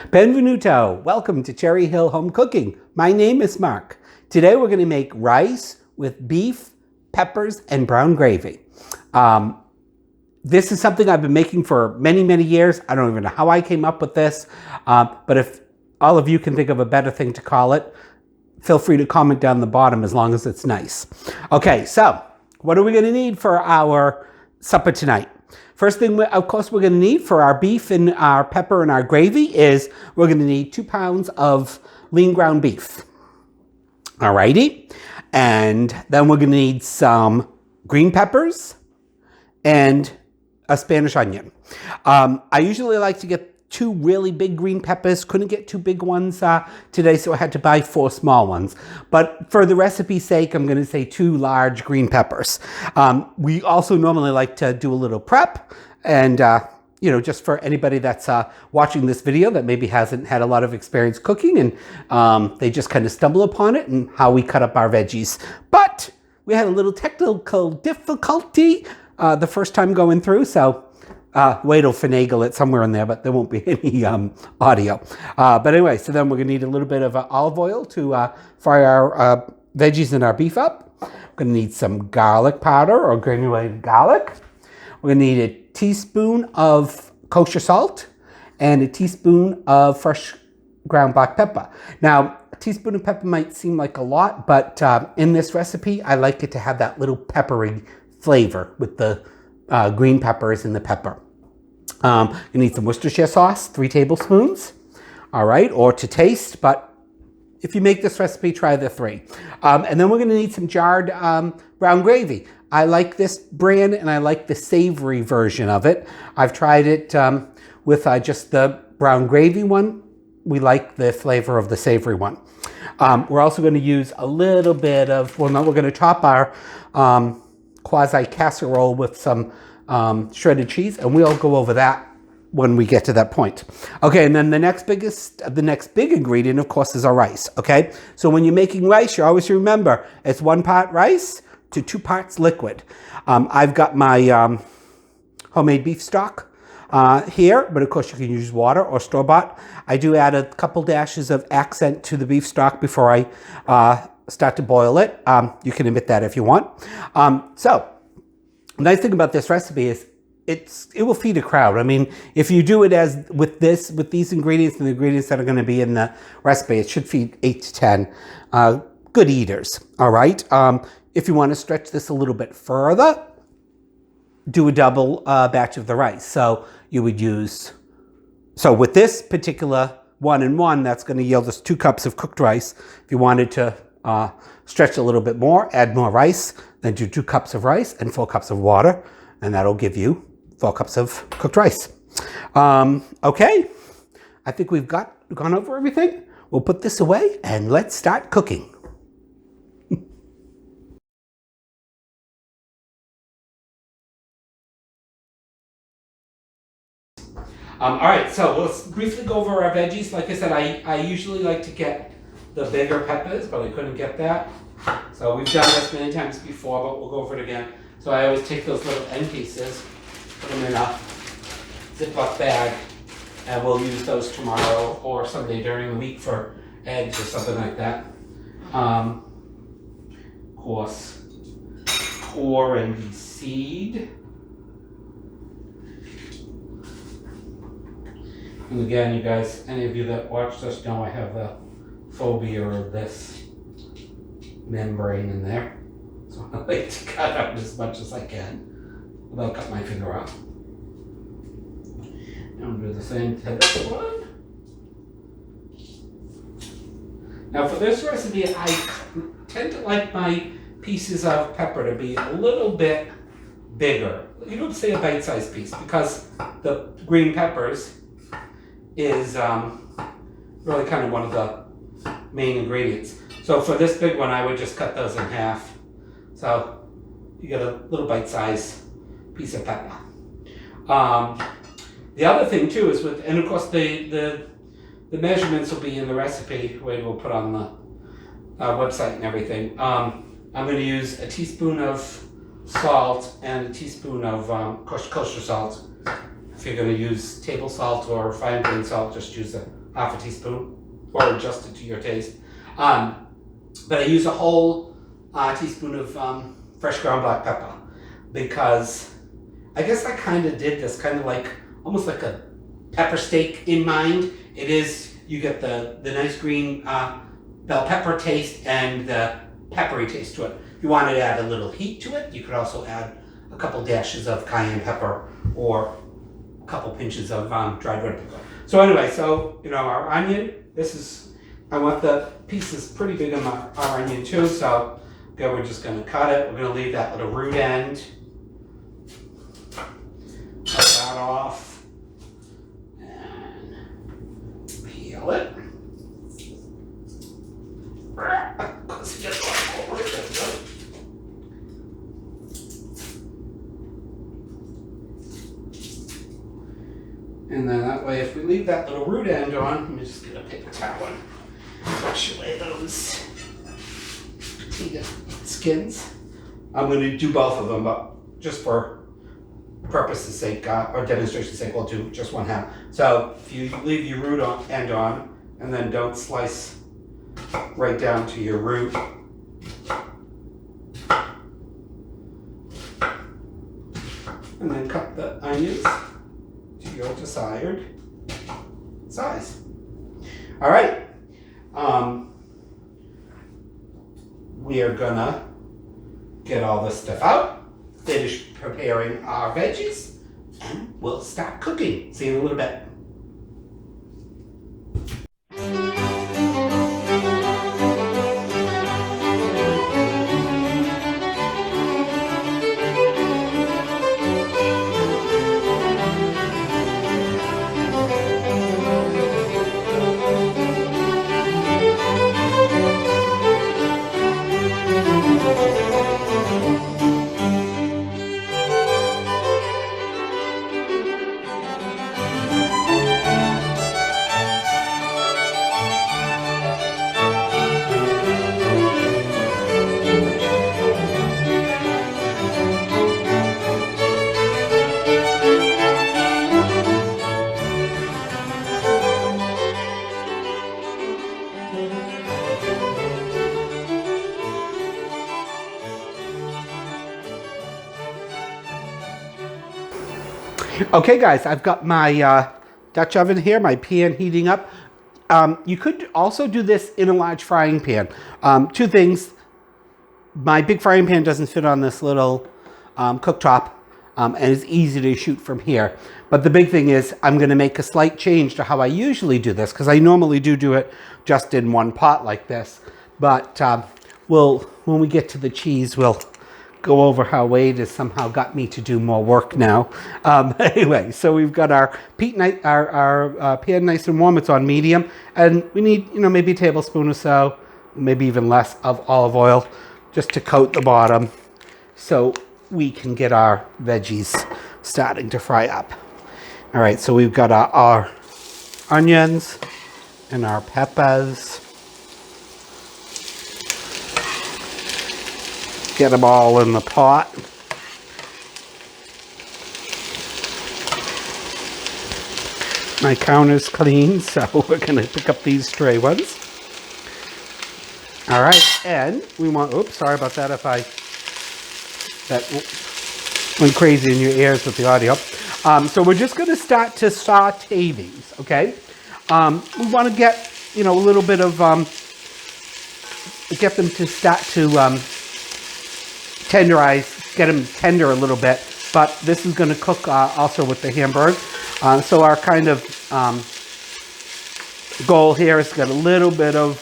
Benvenuto, welcome to Cherry Hill Home Cooking. My name is Mark. Today we're going to make rice with beef, peppers, and brown gravy. This is something I've been making for many, many years. I don't even know how I came up with this, but if all of you can think of a better thing to call it, feel free to comment down the bottom as long as it's nice. Okay, so what are we going to need for our supper tonight? First thing, of course, we're going to need for our beef and our pepper and our gravy is we're going to need 2 pounds of lean ground beef. Alrighty. And then we're going to need some green peppers and a Spanish onion. I usually like to get 2 really big green peppers. Couldn't get 2 big ones today, so I had to buy 4 small ones. But for the recipe's sake, I'm going to say 2 large green peppers. We also normally like to do a little prep, and just for anybody that's watching this video that maybe hasn't had a lot of experience cooking, and they just kind of stumble upon it and how we cut up our veggies. But we had a little technical difficulty the first time going through, so Wade will finagle it somewhere in there, but there won't be any audio. But anyway, so then we're going to need a little bit of olive oil to fry our veggies and our beef up. We're going to need some garlic powder or granulated garlic. We're going to need a teaspoon of kosher salt and a teaspoon of fresh ground black pepper. Now, a teaspoon of pepper might seem like a lot, but in this recipe, I like it to have that little peppery flavor with the green peppers and the pepper. You need some Worcestershire sauce, 3 tablespoons, all right, or to taste, but if you make this recipe, try the 3. And then we're going to need some jarred brown gravy. I like this brand, and I like the savory version of it. I've tried it with just the brown gravy one. We like the flavor of the savory one. We're also going to use a little bit of, we're going to top our quasi casserole with some shredded cheese, and we'll go over that when we get to that point. Okay, and then the next big ingredient, of course, is our rice. Okay, so when you're making rice, you always remember it's 1 part rice to 2 parts liquid. I've got my homemade beef stock here, but of course you can use water or store-bought. I do add a couple dashes of accent to the beef stock before I start to boil it. You can omit that if you want. So the nice thing about this recipe is it will feed a crowd. I mean, if you do it as with these ingredients and the ingredients that are going to be in the recipe, it should feed 8 to 10 good eaters. All right. If you want to stretch this a little bit further, do a double batch of the rice. So you would use, so with this particular 1-in-1, that's going to yield us 2 cups of cooked rice. If you wanted to stretch a little bit more, add more rice, then do 2 cups of rice and 4 cups of water, and that'll give you 4 cups of cooked rice. Okay, I think we've gone over everything. We'll put this away and let's start cooking. All right, so let's briefly go over our veggies. Like I said, I usually like to get the bigger peppers, but I couldn't get that. So we've done this many times before, but we'll go over it again. So I always take those little end pieces, put them in a Ziploc bag, and we'll use those tomorrow or someday during the week for eggs or something like that. Of course, core and the seed. And again, you guys, any of you that watched us know I have a phobia of this membrane in there. So I like to cut out as much as I can without cutting my finger off. And I'll do the same to this one. Now for this recipe, I tend to like my pieces of pepper to be a little bit bigger. You don't say a bite-sized piece because the green peppers is really kind of one of the main ingredients. So for this big one, I would just cut those in half. So you get a little bite-sized piece of pepper. The other thing too is with, and of course the measurements will be in the recipe, Wade will put on the website and everything. I'm going to use a teaspoon of salt and a teaspoon of kosher salt. If you're going to use table salt or fine grained salt, just use a half a teaspoon, or adjust it to your taste. But I use a whole teaspoon of fresh ground black pepper, because I guess I kind of did this kind of like, almost like a pepper steak in mind. It is, you get the nice green bell pepper taste and the peppery taste to it. If you wanted to add a little heat to it, you could also add a couple dashes of cayenne pepper or a couple pinches of dried red pepper. So anyway, so our onion, this is, I want the pieces pretty big on our onion too, so okay, we're just going to cut it. We're going to leave that little root end. Cut that off and peel it. And then that way, if we leave that little root end on, let me just get a paper towel and wash away those skins. I'm going to do both of them, but just for purpose's sake or demonstration's sake, we'll do just one half. So if you leave your root end on, and then don't slice right down to your root. And then cut the onions to your desired size. All right. We are gonna get all this stuff out, finish preparing our veggies, and we'll start cooking. See you in a little bit. Okay guys, I've got my Dutch oven here, my pan heating up. You could also do this in a large frying pan. Two things, my big frying pan doesn't fit on this little cooktop, and it's easy to shoot from here. But the big thing is I'm going to make a slight change to how I usually do this, because I normally do it just in one pot like this. But when we get to the cheese, we'll go over how Wade has somehow got me to do more work now. Anyway, so we've got our pan nice and warm. It's on medium, and we need maybe a tablespoon or so, maybe even less, of olive oil just to coat the bottom, so we can get our veggies starting to fry up. All right, so we've got our onions and our peppers. Get them all in the pot. My counter's clean, so we're going to pick up these stray ones. All right, and we want, oops, sorry about that if that went crazy in your ears with the audio. So we're just going to start to saute these, okay? We want to get, a little bit of, get them to start to tenderize, get them tender a little bit, but this is going to cook also with the hamburger. So our kind of goal here is to get a little bit of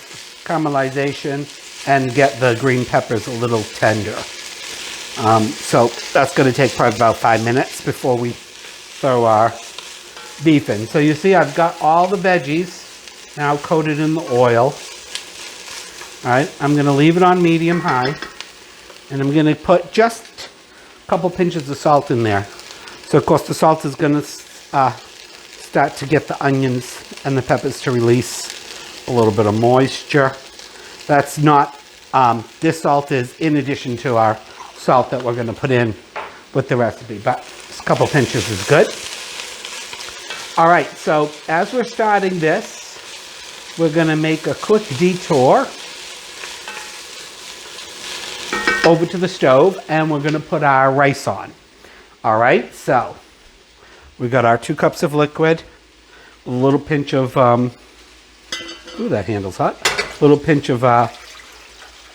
caramelization and get the green peppers a little tender. So that's going to take probably about 5 minutes before we throw our beef in. So you see I've got all the veggies now coated in the oil. All right, I'm going to leave it on medium-high. And I'm going to put just a couple pinches of salt in there. So, of course, the salt is going to start to get the onions and the peppers to release a little bit of moisture. That's not, this salt is in addition to our salt that we're going to put in with the recipe. But just a couple pinches is good. All right, so as we're starting this, we're going to make a quick detour over to the stove, and we're going to put our rice on. All right, so we got our 2 cups of liquid, a little pinch of, ooh, that handle's hot. A little pinch of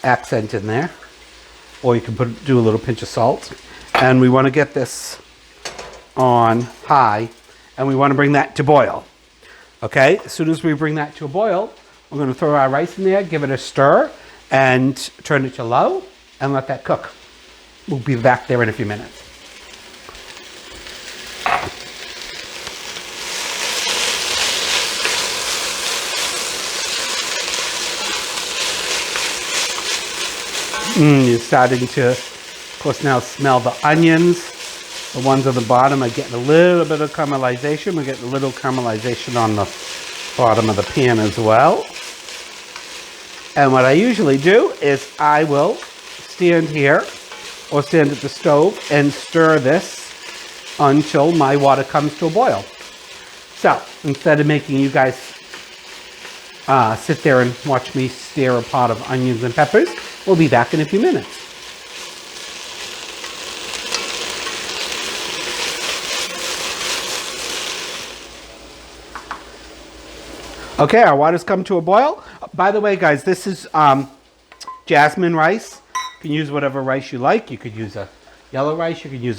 accent in there, or you can do a little pinch of salt. And we want to get this on high, and we want to bring that to boil. Okay, as soon as we bring that to a boil, we're going to throw our rice in there, give it a stir, and turn it to low, and let that cook. We'll be back there in a few minutes. You're starting to, of course, now smell the onions. The ones on the bottom are getting a little bit of caramelization. We're getting a little caramelization on the bottom of the pan as well. And what I usually do is I will stand here or stand at the stove and stir this until my water comes to a boil. So instead of making you guys sit there and watch me stir a pot of onions and peppers, we'll be back in a few minutes. Okay, our water's come to a boil. By the way, guys, this is jasmine rice. You can use whatever rice you like. You could use a yellow rice. You could use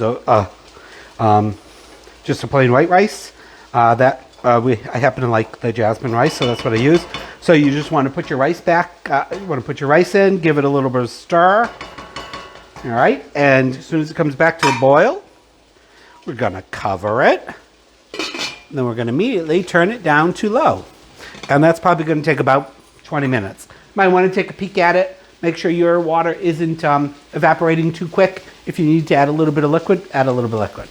just a plain white rice. I happen to like the jasmine rice, so that's what I use. So you just want to put your rice back. You want to put your rice in, give it a little bit of stir. All right, and as soon as it comes back to a boil, we're gonna cover it. And then we're gonna immediately turn it down to low. And that's probably gonna take about 20 minutes. You might want to take a peek at it. Make sure your water isn't evaporating too quick. If you need to add a little bit of liquid, add a little bit of liquid.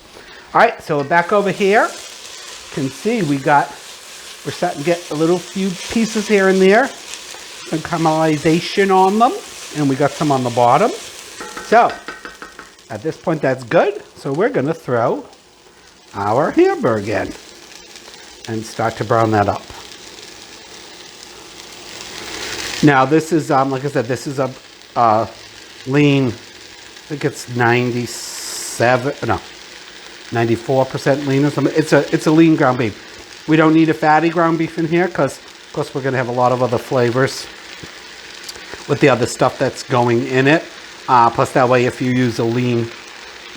All right, so we're back over here. You can see we're starting to get a little few pieces here and there. Some caramelization on them, and we got some on the bottom. So at this point, that's good. So we're gonna throw our hamburger in and start to brown that up. Now this is, like I said, this is a lean, I think it's 94% lean or something. It's a lean ground beef. We don't need a fatty ground beef in here because, of course, we're going to have a lot of other flavors with the other stuff that's going in it. Plus, that way, if you use a lean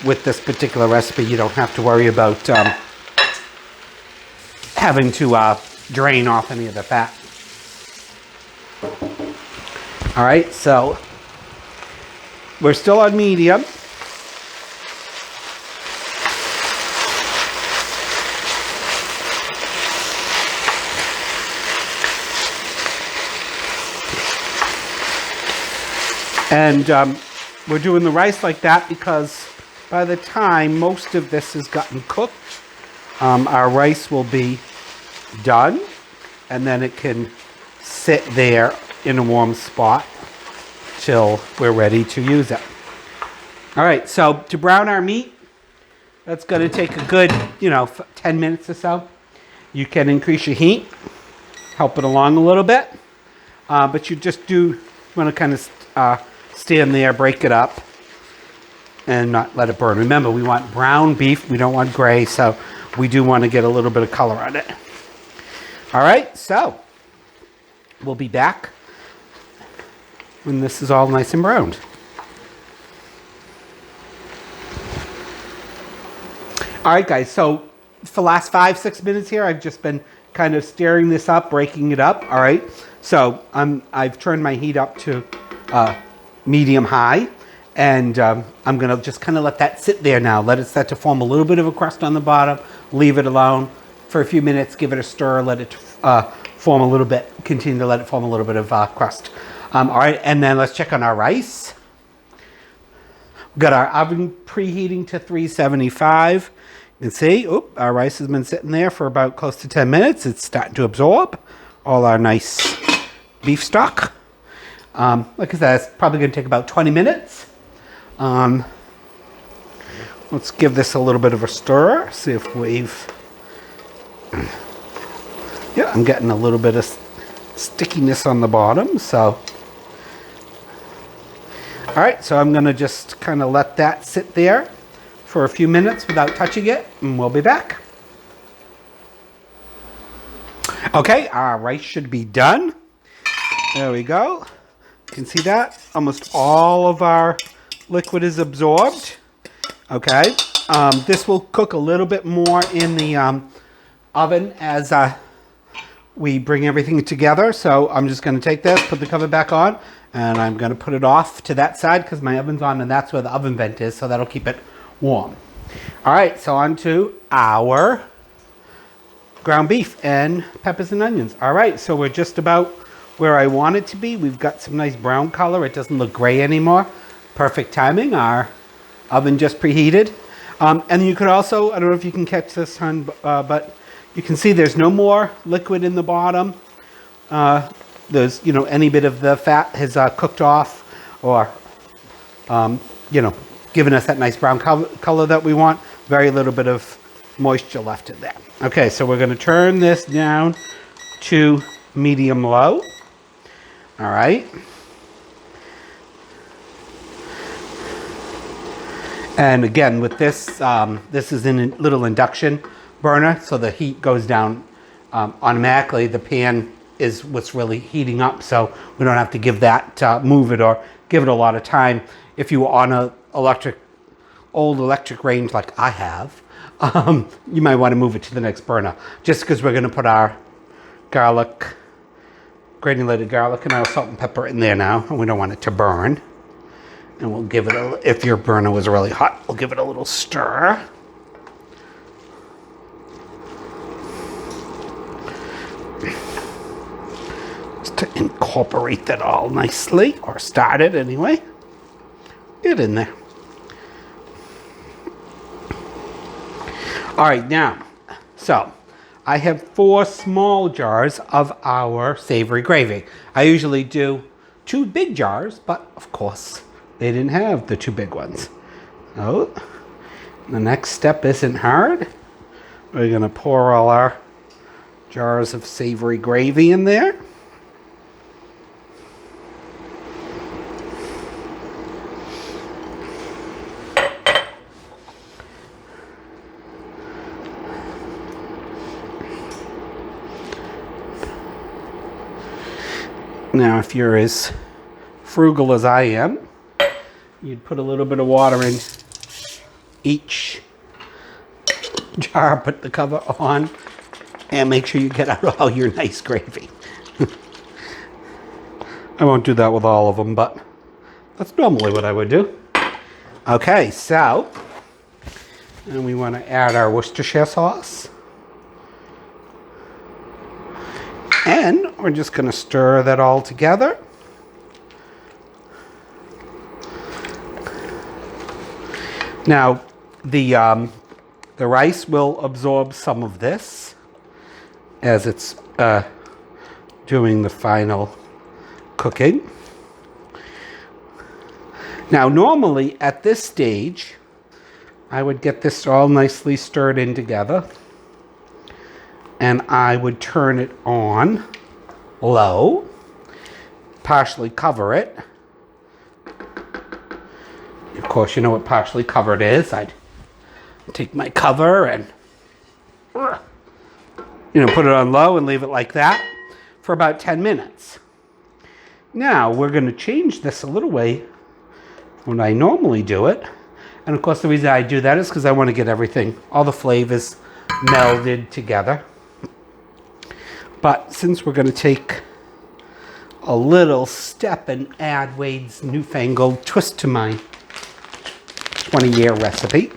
with this particular recipe, you don't have to worry about having to drain off any of the fat. All right, so we're still on medium. And we're doing the rice like that because by the time most of this has gotten cooked, our rice will be done, and then it can sit there in a warm spot till we're ready to use it. All right, so to brown our meat, that's going to take a good, 10 minutes or so. You can increase your heat, help it along a little bit, but you just want to kind of stand there, break it up, and not let it burn. Remember, we want brown beef. We don't want gray, so we do want to get a little bit of color on it. All right, so we'll be back when this is all nice and browned. All right, guys, so for the last 5-6 minutes here, I've just been kind of stirring this up, breaking it up. All right, so I've turned my heat up to medium high, and I'm gonna just kind of let that sit there now. Let it start to form a little bit of a crust on the bottom. Leave it alone for a few minutes. Give it a stir. Let it form a little bit. Continue to let it form a little bit of crust. All right, and then let's check on our rice. We've got our oven preheating to 375. You can see, our rice has been sitting there for about close to 10 minutes. It's starting to absorb all our nice beef stock. Like I said, it's probably going to take about 20 minutes. Let's give this a little bit of a stir. See if we've... Yeah, I'm getting a little bit of stickiness on the bottom. So, all right, so I'm going to just kind of let that sit there for a few minutes without touching it, and we'll be back. Okay, our rice should be done. There we go. You can see that almost all of our liquid is absorbed. Okay, this will cook a little bit more in the oven as we bring everything together. So I'm just going to take this, put the cover back on, and I'm going to put it off to that side because my oven's on and that's where the oven vent is, so that'll keep it warm. All right, so on to our ground beef and peppers and onions. All right, so we're just about where I want it to be. We've got some nice brown color. It doesn't look gray anymore. Perfect timing. Our oven just preheated. And you could also, I don't know if you can catch this, hon, but you can see there's no more liquid in the bottom. There's, any bit of the fat has cooked off or, given us that nice brown color that we want. Very little bit of moisture left in there. Okay, so we're going to turn this down to medium low. All right. And again, with this, this is in a little induction burner, so the heat goes down automatically. The pan is what's really heating up, so we don't have to give that, move it or give it a lot of time. If you were on a old electric range like I have, you might want to move it to the next burner, just because we're going to put our garlic, granulated garlic, and our salt and pepper in there now, and we don't want it to burn. And we'll give it if your burner was really hot, we'll give it a little stir. Just to incorporate that all nicely, or start it anyway. Get in there. All right, now, so I have 4 small jars of our savory gravy. I usually do 2 big jars, but of course they didn't have the 2 big ones. So the next step isn't hard. We're gonna pour all our jars of savory gravy in there. Now, if you're as frugal as I am, you'd put a little bit of water in each jar, put the cover on, and make sure you get out all your nice gravy. I won't do that with all of them, but that's normally what I would do. Okay, so, and we want to add our Worcestershire sauce. And we're just going to stir that all together. Now, the rice will absorb some of this as it's doing the final cooking. Now, normally at this stage, I would get this all nicely stirred in together. And I would turn it on low, partially cover it. Of course, you know what partially covered is. I'd take my cover and, put it on low and leave it like that for about 10 minutes. Now, we're going to change this a little way when I normally do it. And of course, the reason I do that is because I want to get everything, all the flavors melded together. But since we're going to take a little step and add Wade's newfangled twist to my 20-year recipe,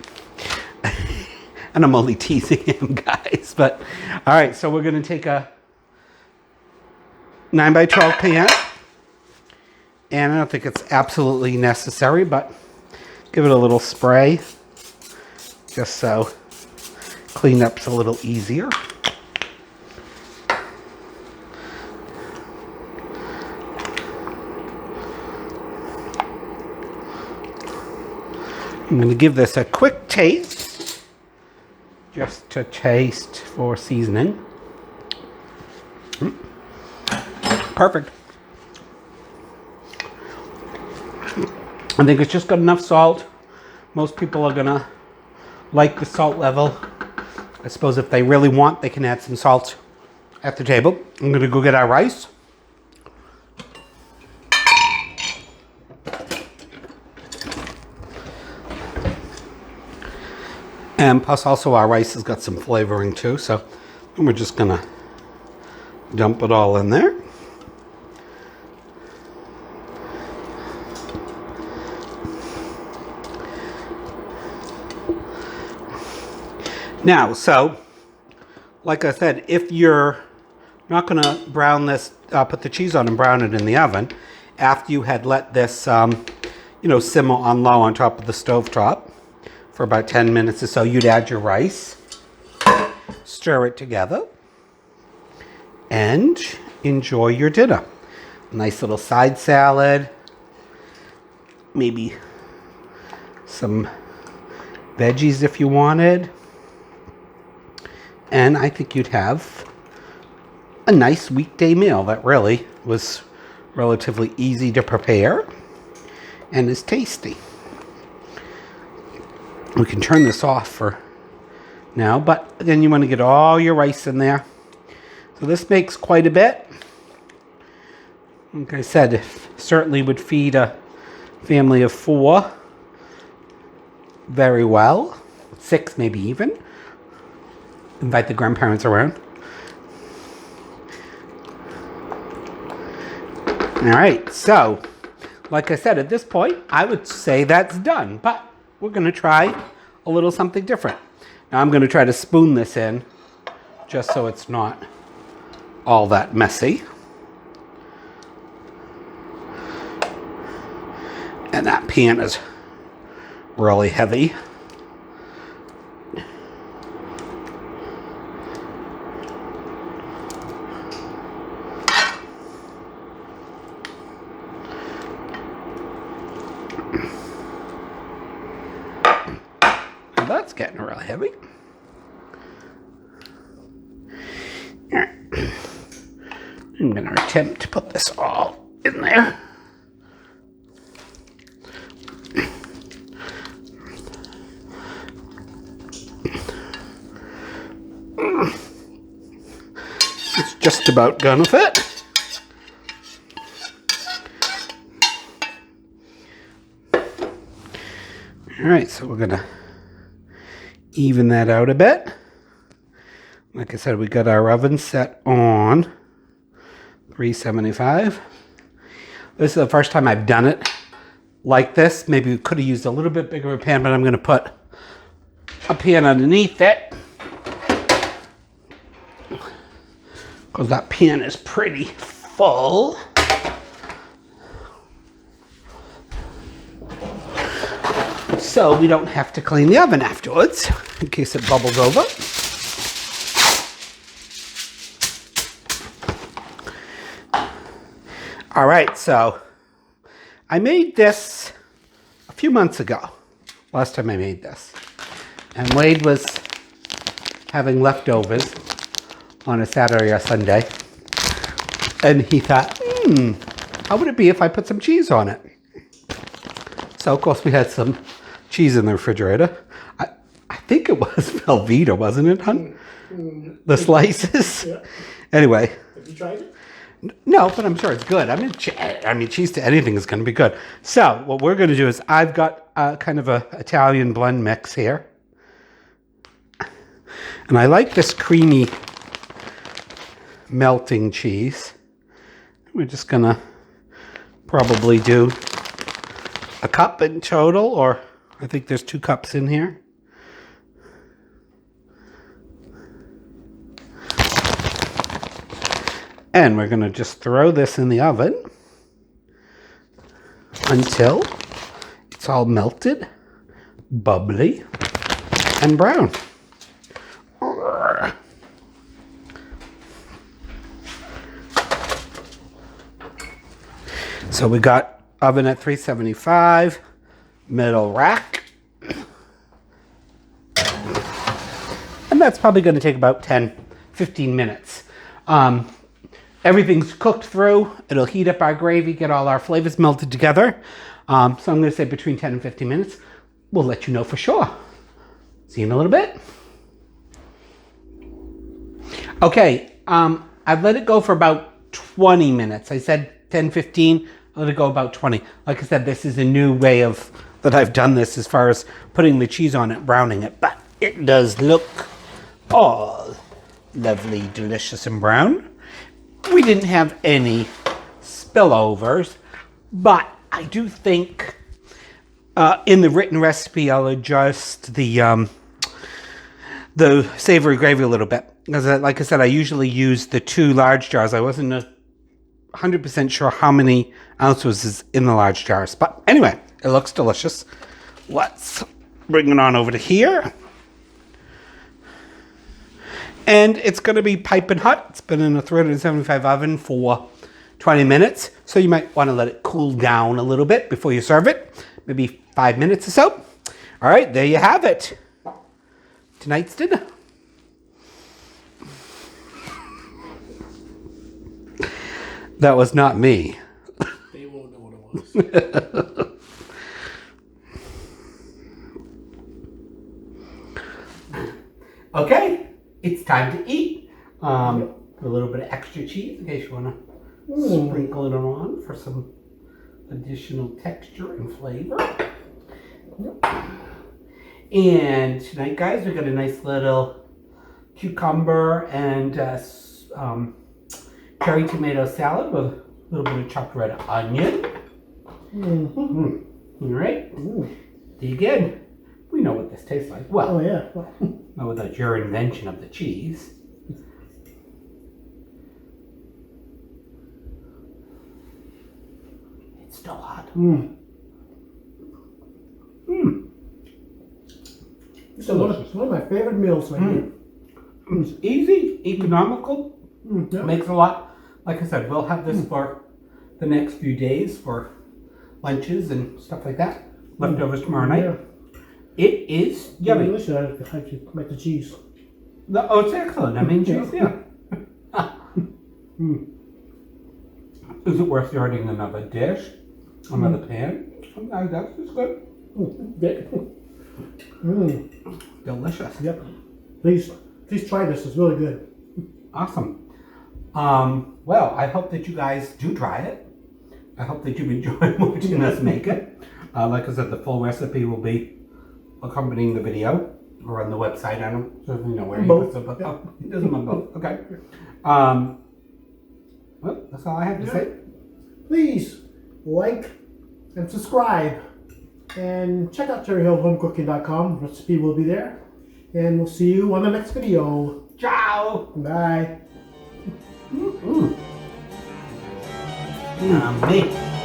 and I'm only teasing him, guys, but all right, so we're going to take a 9x12 pan, and I don't think it's absolutely necessary, but give it a little spray, just so cleanup's a little easier. I'm going to give this a quick taste, just to taste for seasoning. Perfect. I think it's just got enough salt. Most people are gonna like the salt level. I suppose if they really want, they can add some salt at the table. I'm gonna go get our rice. And plus also our rice has got some flavoring too, so we're just gonna dump it all in there. Now, so, like I said, if you're not gonna brown this, put the cheese on and brown it in the oven, after you had let this, simmer on low on top of the stove top for about 10 minutes or so, you'd add your rice, stir it together, and enjoy your dinner. Nice little side salad, maybe some veggies if you wanted. And I think you'd have a nice weekday meal that really was relatively easy to prepare and is tasty. We can turn this off for now, but then you want to get all your rice in there. So this makes quite a bit. Like I said, it certainly would feed a family of 4 very well, 6 maybe even. Invite the grandparents around. All right, so like I said, at this point, I would say that's done, but we're gonna try a little something different. Now I'm gonna try to spoon this in just so it's not all that messy. And that pan is really heavy. That's getting really heavy. All right. I'm going to attempt to put this all in there. It's just about gonna fit. All right, so we're gonna even that out a bit. Like I said, we got our oven set on 375. This is the first time I've done it like this. Maybe we could have used a little bit bigger of a pan, but I'm gonna put a pan underneath it because that pan is pretty full. So we don't have to clean the oven afterwards in case it bubbles over. All right, so I made this a few months ago, last time I made this. And Wade was having leftovers on a Saturday or Sunday. And he thought, how would it be if I put some cheese on it? So, of course, we had some cheese in the refrigerator. I think it was Velveeta, wasn't it, hon? The slices? Yeah. Anyway. Have you tried it? No, but I'm sure it's good. I mean, cheese to anything is going to be good. So what we're going to do is I've got kind of a Italian blend mix here. And I like this creamy melting cheese. We're just going to probably do a cup in total, or I think there's 2 cups in here. And we're going to just throw this in the oven until it's all melted, bubbly, and brown. So we got oven at 375, middle rack. And that's probably going to take about 10, 15 minutes. everything's cooked through. It'll heat up our gravy, get all our flavors melted together. So I'm going to say between 10 and 15 minutes. We'll let you know for sure. See you in a little bit. Okay, I've let it go for about 20 minutes. I said 10, 15. I let it go about 20. Like I said, this is a new way of that I've done this as far as putting the cheese on it, browning it. But it does look all lovely, delicious, and brown. We didn't have any spillovers, but I do think in the written recipe I'll adjust the savory gravy a little bit. Because like I said, I usually use the 2 large jars. I wasn't 100% sure how many ounces is in the large jars. But anyway, it looks delicious. Let's bring it on over to here. And it's going to be piping hot. It's been in a 375 oven for 20 minutes. So you might want to let it cool down a little bit before you serve it. Maybe 5 minutes or so. All right, there you have it. Tonight's dinner. That was not me. They won't know what it was. Okay, it's time to eat. A little bit of extra cheese in case you want to sprinkle it on for some additional texture and flavor. And tonight, guys, we got a nice little cucumber and cherry tomato salad with a little bit of chopped red onion. All right. Dig in. We know what this tastes like. Well, not without your invention of the cheese. It's still hot. It's one of my favorite meals right here. It's easy, economical. Yeah. Makes a lot. Like I said, we'll have this for the next few days for lunches and stuff like that. Leftovers tomorrow night. Yeah. It is yummy. Delicious. I have to make the cheese. Oh, it's excellent. I mean, cheese, yeah. Is it worth starting another dish? Another pan? I guess it's good. Delicious. Yep. Please try this. It's really good. Awesome. Well, I hope that you guys do try it. I hope that you've enjoyed watching us make it. Like I said, the full recipe will be accompanying the video or on the website. I don't certainly know where he puts it, but he does them on both. Okay. Well, that's all I have to say. Please like and subscribe. And check out cherryhillhomecooking.com. Recipe will be there. And we'll see you on the next video. Ciao. Bye. Yummy.